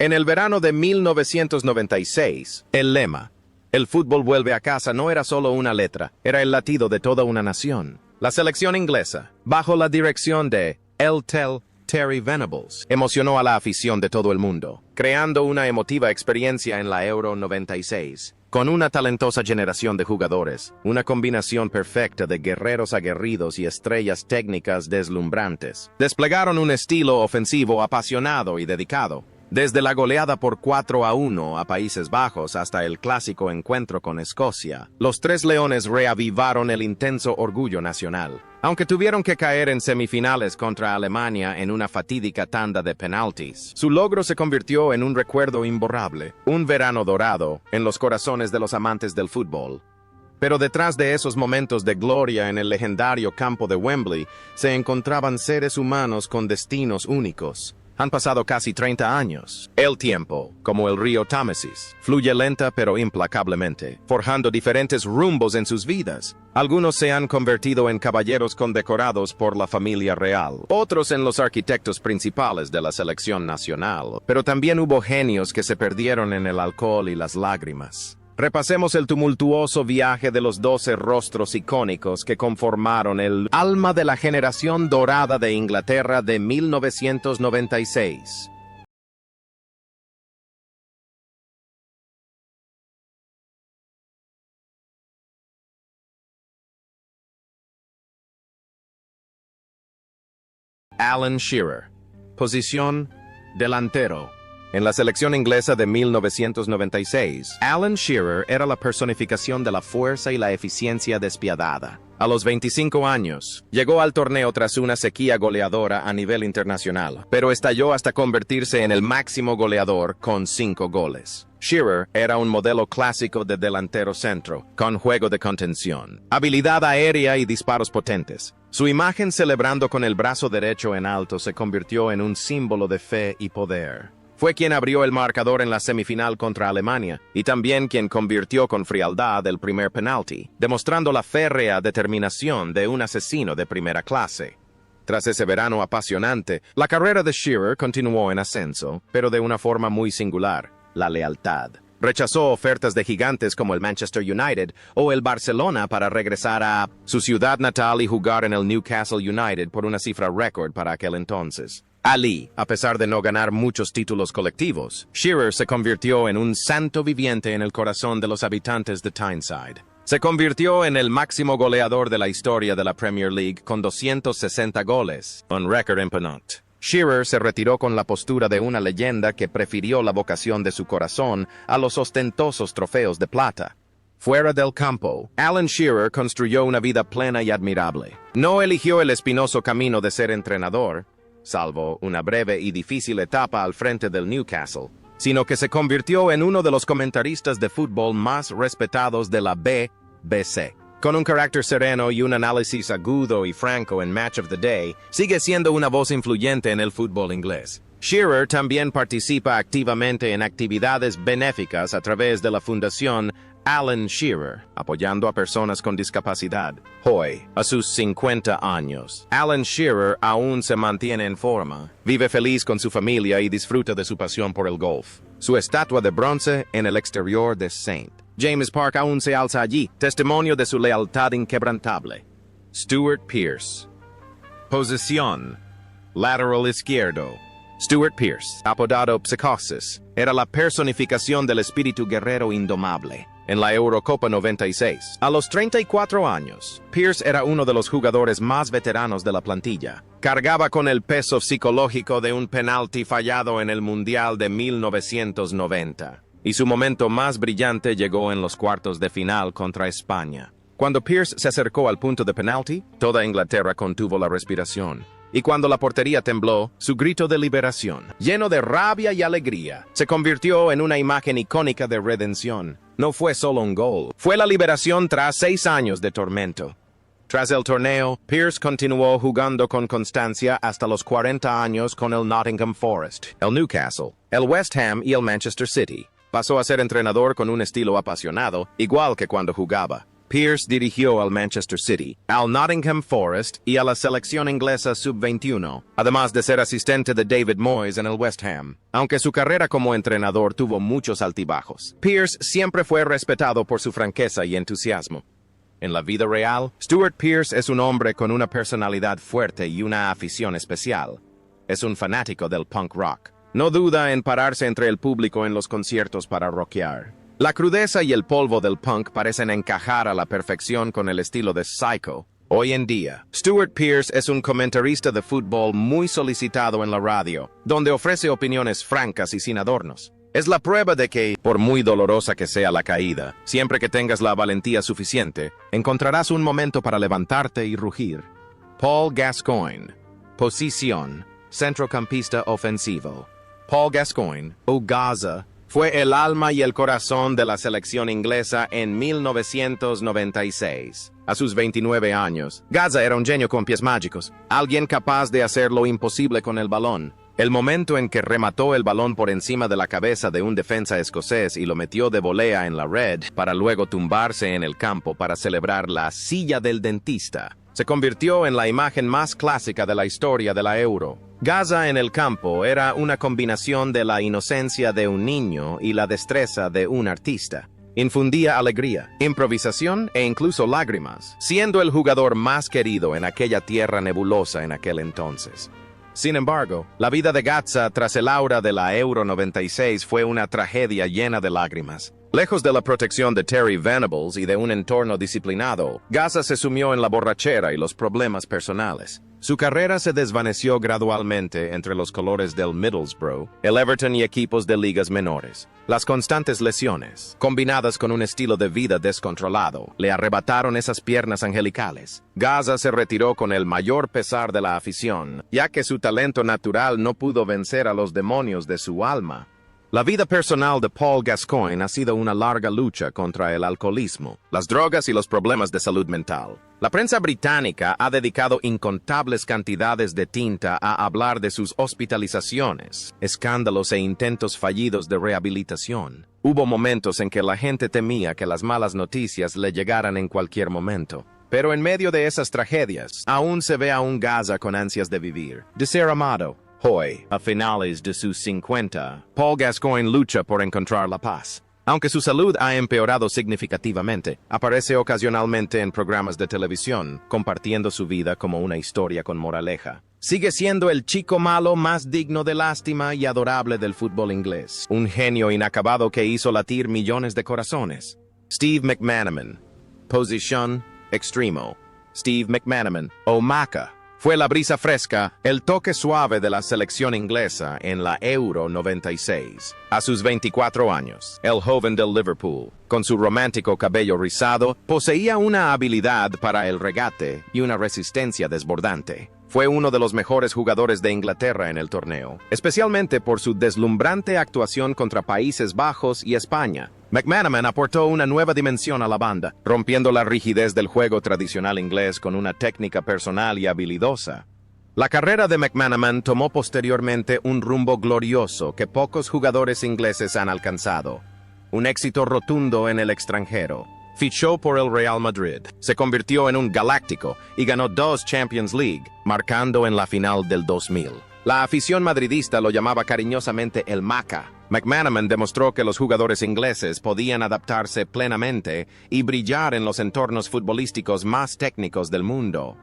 En el verano de 1996, el lema, "El fútbol vuelve a casa", no era solo una letra, era el latido de toda una nación. La selección inglesa, bajo la dirección de Terry Venables, emocionó a la afición de todo el mundo, creando una emotiva experiencia en la Euro 96. Con una talentosa generación de jugadores, una combinación perfecta de guerreros aguerridos y estrellas técnicas deslumbrantes, desplegaron un estilo ofensivo apasionado y dedicado. Desde la goleada por 4-1 a Países Bajos hasta el clásico encuentro con Escocia, los Tres Leones reavivaron el intenso orgullo nacional. Aunque tuvieron que caer en semifinales contra Alemania en una fatídica tanda de penaltis, su logro se convirtió en un recuerdo imborrable, un verano dorado en los corazones de los amantes del fútbol. Pero detrás de esos momentos de gloria en el legendario campo de Wembley se encontraban seres humanos con destinos únicos. Han pasado casi 30 años. El tiempo, como el río Támesis, fluye lenta pero implacablemente, forjando diferentes rumbos en sus vidas. Algunos se han convertido en caballeros condecorados por la familia real, otros en los arquitectos principales de la selección nacional, pero también hubo genios que se perdieron en el alcohol y las lágrimas. Repasemos el tumultuoso viaje de los 12 rostros icónicos que conformaron el alma de la generación dorada de Inglaterra de 1996. Alan Shearer. Posición: delantero. En la selección inglesa de 1996, Alan Shearer era la personificación de la fuerza y la eficiencia despiadada. A los 25 años, llegó al torneo tras una sequía goleadora a nivel internacional, pero estalló hasta convertirse en el máximo goleador con 5 goles. Shearer era un modelo clásico de delantero centro, con juego de contención, habilidad aérea y disparos potentes. Su imagen celebrando con el brazo derecho en alto se convirtió en un símbolo de fe y poder. Fue quien abrió el marcador en la semifinal contra Alemania, y también quien convirtió con frialdad el primer penalti, demostrando la férrea determinación de un asesino de primera clase. Tras ese verano apasionante, la carrera de Shearer continuó en ascenso, pero de una forma muy singular: la lealtad. Rechazó ofertas de gigantes como el Manchester United o el Barcelona para regresar a su ciudad natal y jugar en el Newcastle United por una cifra récord para aquel entonces. Allí, a pesar de no ganar muchos títulos colectivos, Shearer se convirtió en un santo viviente en el corazón de los habitantes de Tyneside. Se convirtió en el máximo goleador de la historia de la Premier League con 260 goles, un récord imponente. Shearer se retiró con la postura de una leyenda que prefirió la vocación de su corazón a los ostentosos trofeos de plata. Fuera del campo, Alan Shearer construyó una vida plena y admirable. No eligió el espinoso camino de ser entrenador, salvo una breve y difícil etapa al frente del Newcastle, sino que se convirtió en uno de los comentaristas de fútbol más respetados de la BBC. Con un carácter sereno y un análisis agudo y franco en Match of the Day, sigue siendo una voz influyente en el fútbol inglés. Shearer también participa activamente en actividades benéficas a través de la Fundación Alan Shearer, apoyando a personas con discapacidad. Hoy, a sus 50 años, Alan Shearer aún se mantiene en forma, vive feliz con su familia y disfruta de su pasión por el golf. Su estatua de bronce en el exterior de St. James Park aún se alza allí, testimonio de su lealtad inquebrantable. Stuart Pearce. Posición: lateral izquierdo. Stuart Pearce, apodado Psicosis, era la personificación del espíritu guerrero indomable. En la Eurocopa 96, a los 34 años, Pearce era uno de los jugadores más veteranos de la plantilla. Cargaba con el peso psicológico de un penalti fallado en el Mundial de 1990. Y su momento más brillante llegó en los cuartos de final contra España. Cuando Pearce se acercó al punto de penalti, toda Inglaterra contuvo la respiración. Y cuando la portería tembló, su grito de liberación, lleno de rabia y alegría, se convirtió en una imagen icónica de redención. No fue solo un gol, fue la liberación tras 6 años de tormento. Tras el torneo, Pearce continuó jugando con constancia hasta los 40 años con el Nottingham Forest, el Newcastle, el West Ham y el Manchester City. Pasó a ser entrenador con un estilo apasionado, igual que cuando jugaba. Pierce dirigió al Manchester City, al Nottingham Forest y a la selección inglesa sub-21, además de ser asistente de David Moyes en el West Ham. Aunque su carrera como entrenador tuvo muchos altibajos, Pierce siempre fue respetado por su franqueza y entusiasmo. En la vida real, Stuart Pearce es un hombre con una personalidad fuerte y una afición especial. Es un fanático del punk rock. No duda en pararse entre el público en los conciertos para rockear. La crudeza y el polvo del punk parecen encajar a la perfección con el estilo de Psycho. Hoy en día, Stuart Pearce es un comentarista de fútbol muy solicitado en la radio, donde ofrece opiniones francas y sin adornos. Es la prueba de que, por muy dolorosa que sea la caída, siempre que tengas la valentía suficiente, encontrarás un momento para levantarte y rugir. Paul Gascoigne. Posición: centrocampista ofensivo. Paul Gascoigne, o Gaza, fue el alma y el corazón de la selección inglesa en 1996. A sus 29 años, Gaza era un genio con pies mágicos, alguien capaz de hacer lo imposible con el balón. El momento en que remató el balón por encima de la cabeza de un defensa escocés y lo metió de volea en la red para luego tumbarse en el campo para celebrar la silla del dentista, se convirtió en la imagen más clásica de la historia de la Euro. Gaza en el campo era una combinación de la inocencia de un niño y la destreza de un artista. Infundía alegría, improvisación e incluso lágrimas, siendo el jugador más querido en aquella tierra nebulosa en aquel entonces. Sin embargo, la vida de Gaza tras el aura de la Euro 96 fue una tragedia llena de lágrimas. Lejos de la protección de Terry Venables y de un entorno disciplinado, Gaza se sumió en la borrachera y los problemas personales. Su carrera se desvaneció gradualmente entre los colores del Middlesbrough, el Everton y equipos de ligas menores. Las constantes lesiones, combinadas con un estilo de vida descontrolado, le arrebataron esas piernas angelicales. Gaza se retiró con el mayor pesar de la afición, ya que su talento natural no pudo vencer a los demonios de su alma. La vida personal de Paul Gascoigne ha sido una larga lucha contra el alcoholismo, las drogas y los problemas de salud mental. La prensa británica ha dedicado incontables cantidades de tinta a hablar de sus hospitalizaciones, escándalos e intentos fallidos de rehabilitación. Hubo momentos en que la gente temía que las malas noticias le llegaran en cualquier momento. Pero en medio de esas tragedias, aún se ve a un Gaza con ansias de vivir, de ser amado. Hoy, a finales de sus 50, Paul Gascoigne lucha por encontrar la paz. Aunque su salud ha empeorado significativamente, aparece ocasionalmente en programas de televisión, compartiendo su vida como una historia con moraleja. Sigue siendo el chico malo más digno de lástima y adorable del fútbol inglés, un genio inacabado que hizo latir millones de corazones. Steve McManaman. Posición: extremo. Steve McManaman, o Maca, fue la brisa fresca, el toque suave de la selección inglesa en la Euro 96. A sus 24 años, el joven del Liverpool, con su romántico cabello rizado, poseía una habilidad para el regate y una resistencia desbordante. Fue uno de los mejores jugadores de Inglaterra en el torneo, especialmente por su deslumbrante actuación contra Países Bajos y España. McManaman aportó una nueva dimensión a la banda, rompiendo la rigidez del juego tradicional inglés con una técnica personal y habilidosa. La carrera de McManaman tomó posteriormente un rumbo glorioso que pocos jugadores ingleses han alcanzado. Un éxito rotundo en el extranjero. Fichó por el Real Madrid, se convirtió en un galáctico y ganó 2 Champions League, marcando en la final del 2000. La afición madridista lo llamaba cariñosamente el Maca. McManaman demostró que los jugadores ingleses podían adaptarse plenamente y brillar en los entornos futbolísticos más técnicos del mundo.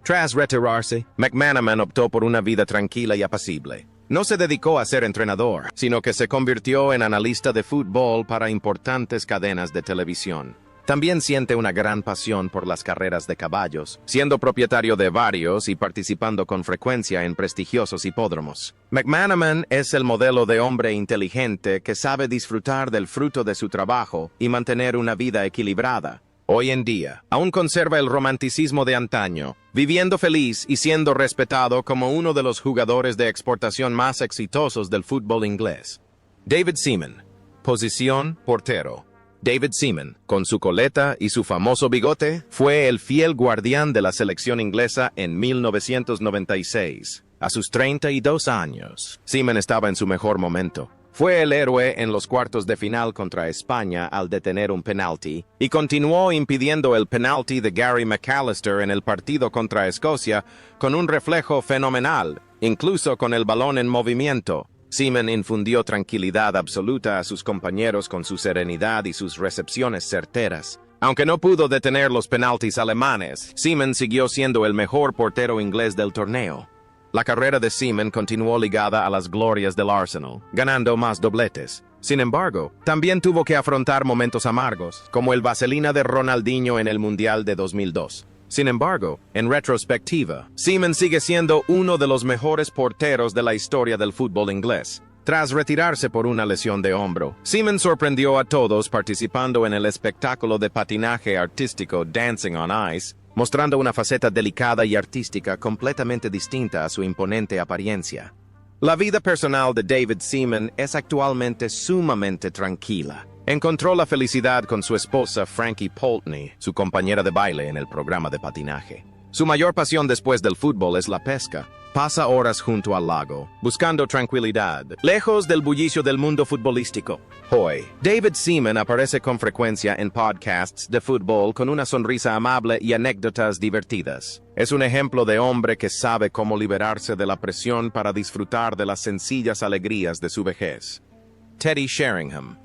Tras retirarse, McManaman optó por una vida tranquila y apacible. No se dedicó a ser entrenador, sino que se convirtió en analista de fútbol para importantes cadenas de televisión. También siente una gran pasión por las carreras de caballos, siendo propietario de varios y participando con frecuencia en prestigiosos hipódromos. McManaman es el modelo de hombre inteligente que sabe disfrutar del fruto de su trabajo y mantener una vida equilibrada. Hoy en día, aún conserva el romanticismo de antaño, viviendo feliz y siendo respetado como uno de los jugadores de exportación más exitosos del fútbol inglés. David Seaman. Posición: portero. David Seaman, con su coleta y su famoso bigote, fue el fiel guardián de la selección inglesa en 1996. A sus 32 años, Seaman estaba en su mejor momento. Fue el héroe en los cuartos de final contra España al detener un penalti, y continuó impidiendo el penalti de Gary McAllister en el partido contra Escocia con un reflejo fenomenal, incluso con el balón en movimiento. Seaman infundió tranquilidad absoluta a sus compañeros con su serenidad y sus recepciones certeras. Aunque no pudo detener los penaltis alemanes, Seaman siguió siendo el mejor portero inglés del torneo. La carrera de Seaman continuó ligada a las glorias del Arsenal, ganando más dobletes. Sin embargo, también tuvo que afrontar momentos amargos, como el vaselina de Ronaldinho en el Mundial de 2002. Sin embargo, en retrospectiva, Seaman sigue siendo uno de los mejores porteros de la historia del fútbol inglés. Tras retirarse por una lesión de hombro, Seaman sorprendió a todos participando en el espectáculo de patinaje artístico Dancing on Ice, mostrando una faceta delicada y artística completamente distinta a su imponente apariencia. La vida personal de David Seaman es actualmente sumamente tranquila. Encontró la felicidad con su esposa Frankie Poultney, su compañera de baile en el programa de patinaje. Su mayor pasión después del fútbol es la pesca. Pasa horas junto al lago, buscando tranquilidad, lejos del bullicio del mundo futbolístico. Hoy, David Seaman aparece con frecuencia en podcasts de fútbol con una sonrisa amable y anécdotas divertidas. Es un ejemplo de hombre que sabe cómo liberarse de la presión para disfrutar de las sencillas alegrías de su vejez. Teddy Sheringham.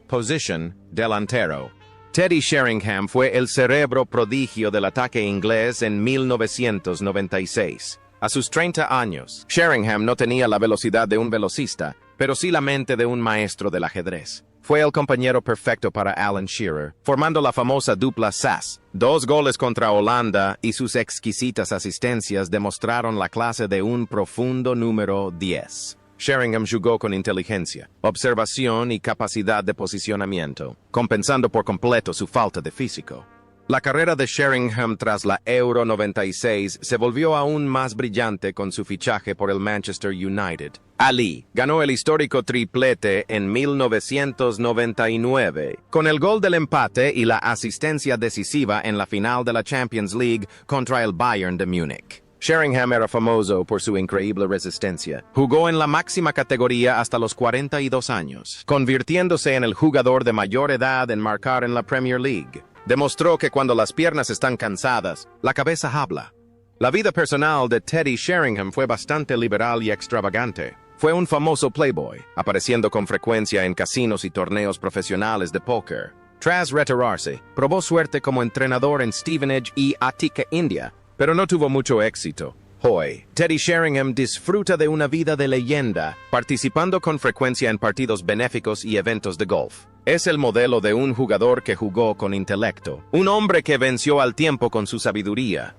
Position: delantero. Teddy Sheringham fue el cerebro prodigio del ataque inglés en 1996. A sus 30 años, Sheringham no tenía la velocidad de un velocista, pero sí la mente de un maestro del ajedrez. Fue el compañero perfecto para Alan Shearer, formando la famosa dupla SAS. 2 goles contra Holanda y sus exquisitas asistencias demostraron la clase de un profundo número 10. Sheringham jugó con inteligencia, observación y capacidad de posicionamiento, compensando por completo su falta de físico. La carrera de Sheringham tras la Euro 96 se volvió aún más brillante con su fichaje por el Manchester United. Ali ganó el histórico triplete en 1999, con el gol del empate y la asistencia decisiva en la final de la Champions League contra el Bayern de Múnich. Sheringham era famoso por su increíble resistencia. Jugó en la máxima categoría hasta los 42 años, convirtiéndose en el jugador de mayor edad en marcar en la Premier League. Demostró que cuando las piernas están cansadas, la cabeza habla. La vida personal de Teddy Sheringham fue bastante liberal y extravagante. Fue un famoso playboy, apareciendo con frecuencia en casinos y torneos profesionales de póker. Tras retirarse, probó suerte como entrenador en Stevenage y Attica, India, pero no tuvo mucho éxito. Hoy, Teddy Sheringham disfruta de una vida de leyenda, participando con frecuencia en partidos benéficos y eventos de golf. Es el modelo de un jugador que jugó con intelecto, un hombre que venció al tiempo con su sabiduría.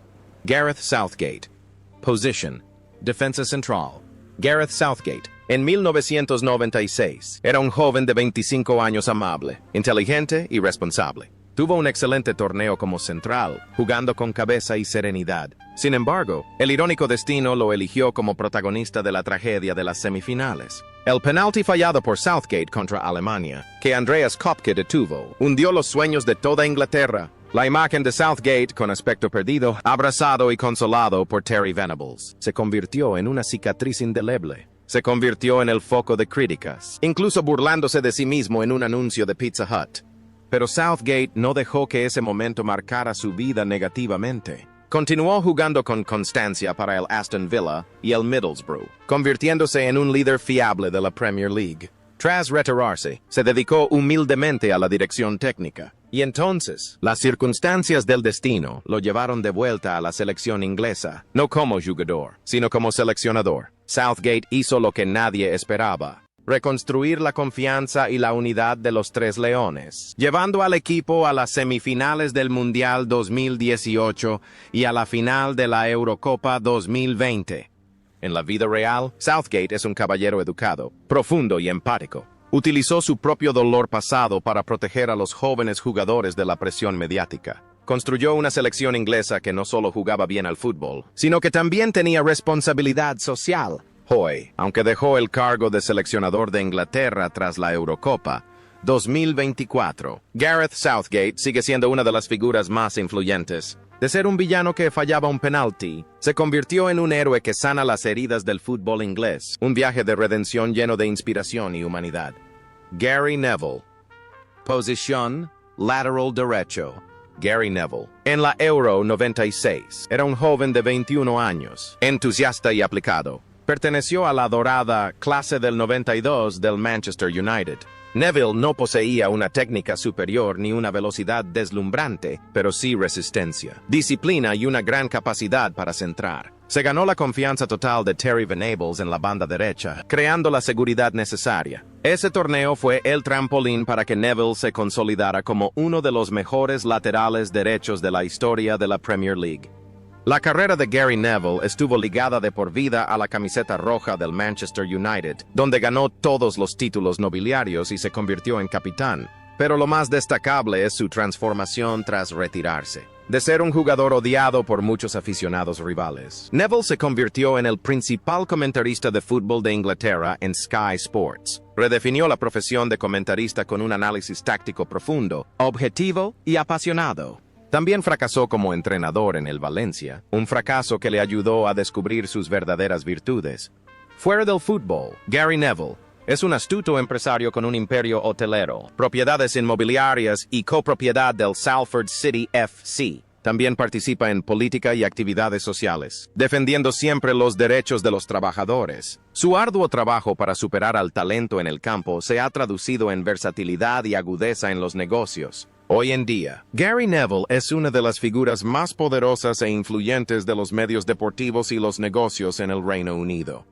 Gareth Southgate. Position: defensa central. Gareth Southgate, en 1996, era un joven de 25 años amable, inteligente y responsable. Tuvo un excelente torneo como central, jugando con cabeza y serenidad. Sin embargo, el irónico destino lo eligió como protagonista de la tragedia de las semifinales. El penalti fallado por Southgate contra Alemania, que Andreas Kopke detuvo, hundió los sueños de toda Inglaterra. La imagen de Southgate, con aspecto perdido, abrazado y consolado por Terry Venables, se convirtió en una cicatriz indeleble. Se convirtió en el foco de críticas, incluso burlándose de sí mismo en un anuncio de Pizza Hut. Pero Southgate no dejó que ese momento marcara su vida negativamente. Continuó jugando con constancia para el Aston Villa y el Middlesbrough, convirtiéndose en un líder fiable de la Premier League. Tras retirarse, se dedicó humildemente a la dirección técnica. Y entonces, las circunstancias del destino lo llevaron de vuelta a la selección inglesa, no como jugador, sino como seleccionador. Southgate hizo lo que nadie esperaba: reconstruir la confianza y la unidad de los Tres Leones, llevando al equipo a las semifinales del Mundial 2018 y a la final de la Eurocopa 2020. En la vida real, Southgate es un caballero educado, profundo y empático. Utilizó su propio dolor pasado para proteger a los jóvenes jugadores de la presión mediática. Construyó una selección inglesa que no solo jugaba bien al fútbol, sino que también tenía responsabilidad social. Hoy, aunque dejó el cargo de seleccionador de Inglaterra tras la Eurocopa 2024, Gareth Southgate sigue siendo una de las figuras más influyentes De ser un villano que fallaba un penalti, se convirtió en un héroe que sana las heridas del fútbol inglés. Un viaje de redención lleno de inspiración y humanidad. Gary Neville. Posición: lateral derecho. Gary Neville. En la Euro 96, era un joven de 21 años, entusiasta y aplicado. Perteneció a la dorada clase del 92 del Manchester United. Neville no poseía una técnica superior ni una velocidad deslumbrante, pero sí resistencia, disciplina y una gran capacidad para centrar. Se ganó la confianza total de Terry Venables en la banda derecha, creando la seguridad necesaria. Ese torneo fue el trampolín para que Neville se consolidara como uno de los mejores laterales derechos de la historia de la Premier League. La carrera de Gary Neville estuvo ligada de por vida a la camiseta roja del Manchester United, donde ganó todos los títulos nobiliarios y se convirtió en capitán. Pero lo más destacable es su transformación tras retirarse. De ser un jugador odiado por muchos aficionados rivales, Neville se convirtió en el principal comentarista de fútbol de Inglaterra en Sky Sports. Redefinió la profesión de comentarista con un análisis táctico profundo, objetivo y apasionado. También fracasó como entrenador en el Valencia, un fracaso que le ayudó a descubrir sus verdaderas virtudes. Fuera del fútbol, Gary Neville es un astuto empresario con un imperio hotelero, propiedades inmobiliarias y copropiedad del Salford City FC. También participa en política y actividades sociales, defendiendo siempre los derechos de los trabajadores. Su arduo trabajo para superar al talento en el campo se ha traducido en versatilidad y agudeza en los negocios. Hoy en día, Gary Neville es una de las figuras más poderosas e influyentes de los medios deportivos y los negocios en el Reino Unido.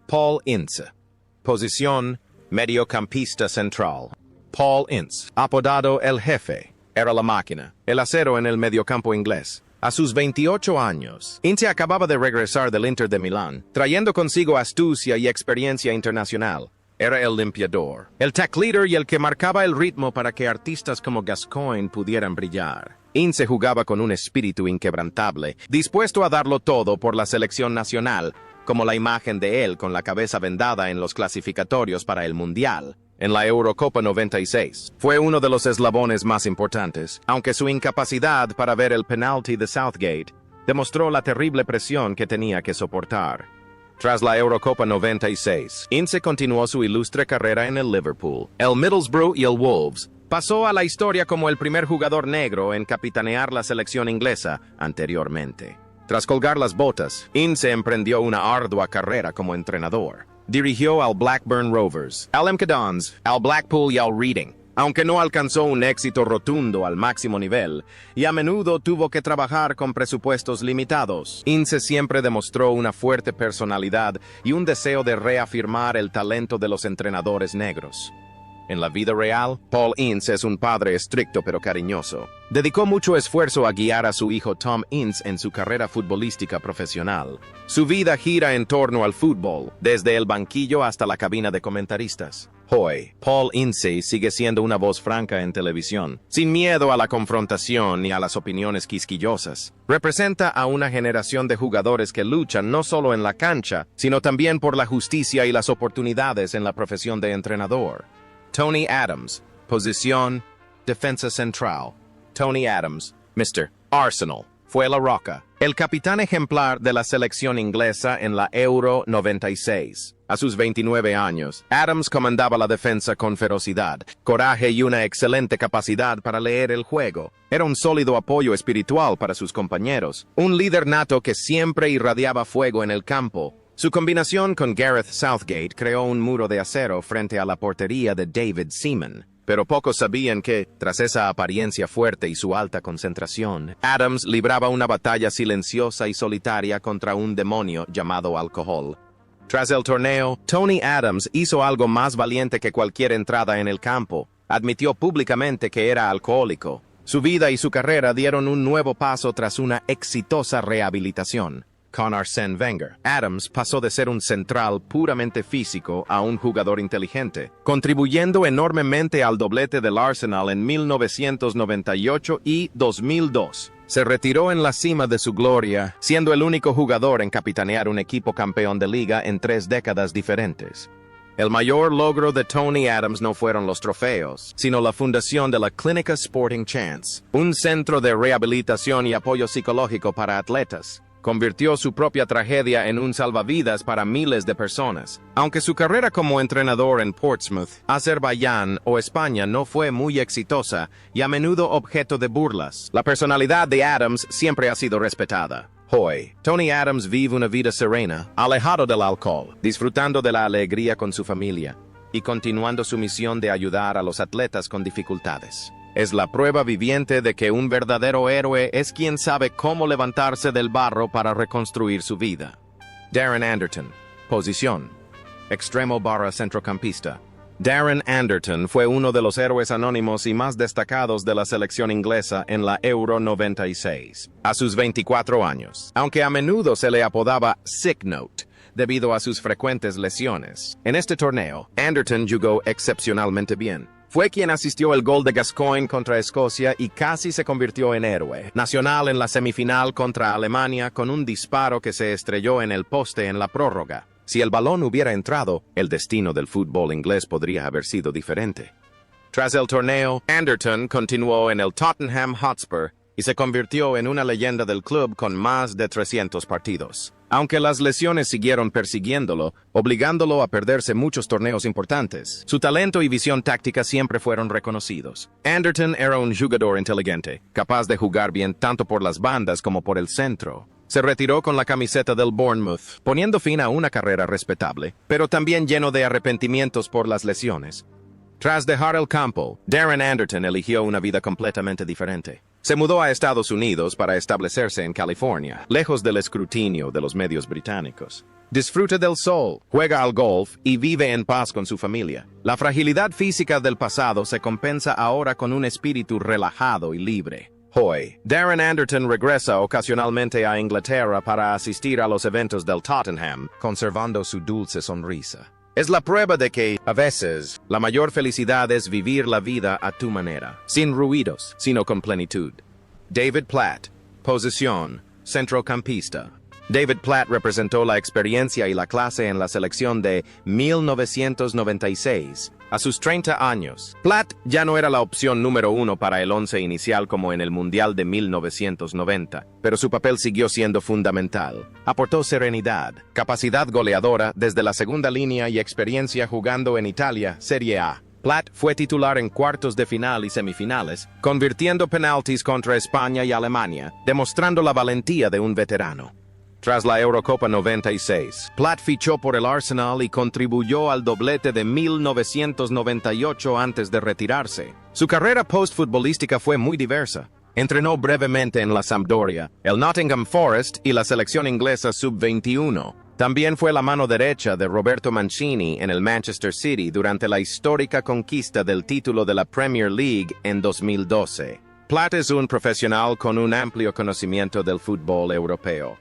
Paul Ince. Posición: mediocampista central. Paul Ince, apodado El Jefe, era la máquina, el acero en el mediocampo inglés. A sus 28 años, Ince acababa de regresar del Inter de Milán, trayendo consigo astucia y experiencia internacional. Era el limpiador, el tech leader y el que marcaba el ritmo para que artistas como Gascoigne pudieran brillar. Ince jugaba con un espíritu inquebrantable, dispuesto a darlo todo por la selección nacional, como la imagen de él con la cabeza vendada en los clasificatorios para el Mundial. En la Eurocopa 96, fue uno de los eslabones más importantes, aunque su incapacidad para ver el penalti de Southgate demostró la terrible presión que tenía que soportar. Tras la Eurocopa 96, Ince continuó su ilustre carrera en el Liverpool, el Middlesbrough y el Wolves. Pasó a la historia como el primer jugador negro en capitanear la selección inglesa anteriormente. Tras colgar las botas, Ince emprendió una ardua carrera como entrenador. Dirigió al Blackburn Rovers, al MK Dons, al Blackpool y al Reading. Aunque no alcanzó un éxito rotundo al máximo nivel, y a menudo tuvo que trabajar con presupuestos limitados, Ince siempre demostró una fuerte personalidad y un deseo de reafirmar el talento de los entrenadores negros. En la vida real, Paul Ince es un padre estricto pero cariñoso. Dedicó mucho esfuerzo a guiar a su hijo Tom Ince en su carrera futbolística profesional. Su vida gira en torno al fútbol, desde el banquillo hasta la cabina de comentaristas. Hoy, Paul Ince sigue siendo una voz franca en televisión, sin miedo a la confrontación ni a las opiniones quisquillosas. Representa a una generación de jugadores que luchan no solo en la cancha, sino también por la justicia y las oportunidades en la profesión de entrenador. Tony Adams, posición: defensa central. Tony Adams, Mr. Arsenal, fue la roca, el capitán ejemplar de la selección inglesa en la Euro 96. A sus 29 años, Adams comandaba la defensa con ferocidad, coraje y una excelente capacidad para leer el juego. Era un sólido apoyo espiritual para sus compañeros, un líder nato que siempre irradiaba fuego en el campo. Su combinación con Gareth Southgate creó un muro de acero frente a la portería de David Seaman. Pero pocos sabían que, tras esa apariencia fuerte y su alta concentración, Adams libraba una batalla silenciosa y solitaria contra un demonio llamado alcohol. Tras el torneo, Tony Adams hizo algo más valiente que cualquier entrada en el campo. Admitió públicamente que era alcohólico. Su vida y su carrera dieron un nuevo paso tras una exitosa rehabilitación. Con Arsène Wenger, Adams pasó de ser un central puramente físico a un jugador inteligente, contribuyendo enormemente al doblete del Arsenal en 1998 y 2002. Se retiró en la cima de su gloria, siendo el único jugador en capitanear un equipo campeón de liga en 3 décadas diferentes. El mayor logro de Tony Adams no fueron los trofeos, sino la fundación de la Clínica Sporting Chance, un centro de rehabilitación y apoyo psicológico para atletas. Convirtió su propia tragedia en un salvavidas para miles de personas. Aunque su carrera como entrenador en Portsmouth, Azerbaiyán o España no fue muy exitosa y a menudo objeto de burlas, la personalidad de Adams siempre ha sido respetada. Hoy, Tony Adams vive una vida serena, alejado del alcohol, disfrutando de la alegría con su familia y continuando su misión de ayudar a los atletas con dificultades. Es la prueba viviente de que un verdadero héroe es quien sabe cómo levantarse del barro para reconstruir su vida. Darren Anderton. Posición: extremo barra centrocampista. Darren Anderton fue uno de los héroes anónimos y más destacados de la selección inglesa en la Euro 96, a sus 24 años, aunque a menudo se le apodaba Sick Note, debido a sus frecuentes lesiones. En este torneo, Anderton jugó excepcionalmente bien. Fue quien asistió el gol de Gascoigne contra Escocia y casi se convirtió en héroe nacional en la semifinal contra Alemania con un disparo que se estrelló en el poste en la prórroga. Si el balón hubiera entrado, el destino del fútbol inglés podría haber sido diferente. Tras el torneo, Anderton continuó en el Tottenham Hotspur y se convirtió en una leyenda del club con más de 300 partidos. Aunque las lesiones siguieron persiguiéndolo, obligándolo a perderse muchos torneos importantes, su talento y visión táctica siempre fueron reconocidos. Anderton era un jugador inteligente, capaz de jugar bien tanto por las bandas como por el centro. Se retiró con la camiseta del Bournemouth, poniendo fin a una carrera respetable, pero también lleno de arrepentimientos por las lesiones. Tras dejar el campo, Darren Anderton eligió una vida completamente diferente. Se mudó a Estados Unidos para establecerse en California, lejos del escrutinio de los medios británicos. Disfruta del sol, juega al golf y vive en paz con su familia. La fragilidad física del pasado se compensa ahora con un espíritu relajado y libre. Hoy, Darren Anderton regresa ocasionalmente a Inglaterra para asistir a los eventos del Tottenham, conservando su dulce sonrisa. Es la prueba de que, a veces, la mayor felicidad es vivir la vida a tu manera, sin ruidos, sino con plenitud. David Platt. Posición: centrocampista. David Platt representó la experiencia y la clase en la selección de 1996. A sus 30 años, Platt ya no era la opción número 1 para el once inicial como en el Mundial de 1990, pero su papel siguió siendo fundamental. Aportó serenidad, capacidad goleadora desde la segunda línea y experiencia jugando en Italia, Serie A. Platt fue titular en cuartos de final y semifinales, convirtiendo penaltis contra España y Alemania, demostrando la valentía de un veterano. Tras la Eurocopa 96, Platt fichó por el Arsenal y contribuyó al doblete de 1998 antes de retirarse. Su carrera post-futbolística fue muy diversa. Entrenó brevemente en la Sampdoria, el Nottingham Forest y la selección inglesa sub-21. También fue la mano derecha de Roberto Mancini en el Manchester City durante la histórica conquista del título de la Premier League en 2012. Platt es un profesional con un amplio conocimiento del fútbol europeo.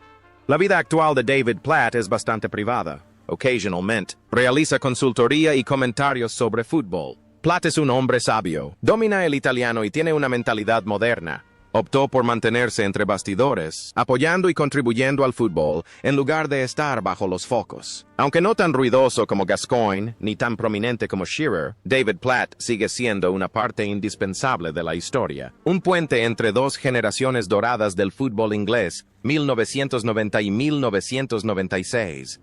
La vida actual de David Platt es bastante privada. Ocasionalmente, realiza consultoría y comentarios sobre fútbol. Platt es un hombre sabio, domina el italiano y tiene una mentalidad moderna. Optó por mantenerse entre bastidores, apoyando y contribuyendo al fútbol, en lugar de estar bajo los focos. Aunque no tan ruidoso como Gascoigne, ni tan prominente como Shearer, David Platt sigue siendo una parte indispensable de la historia. Un puente entre dos generaciones doradas del fútbol inglés, 1990 y 1996.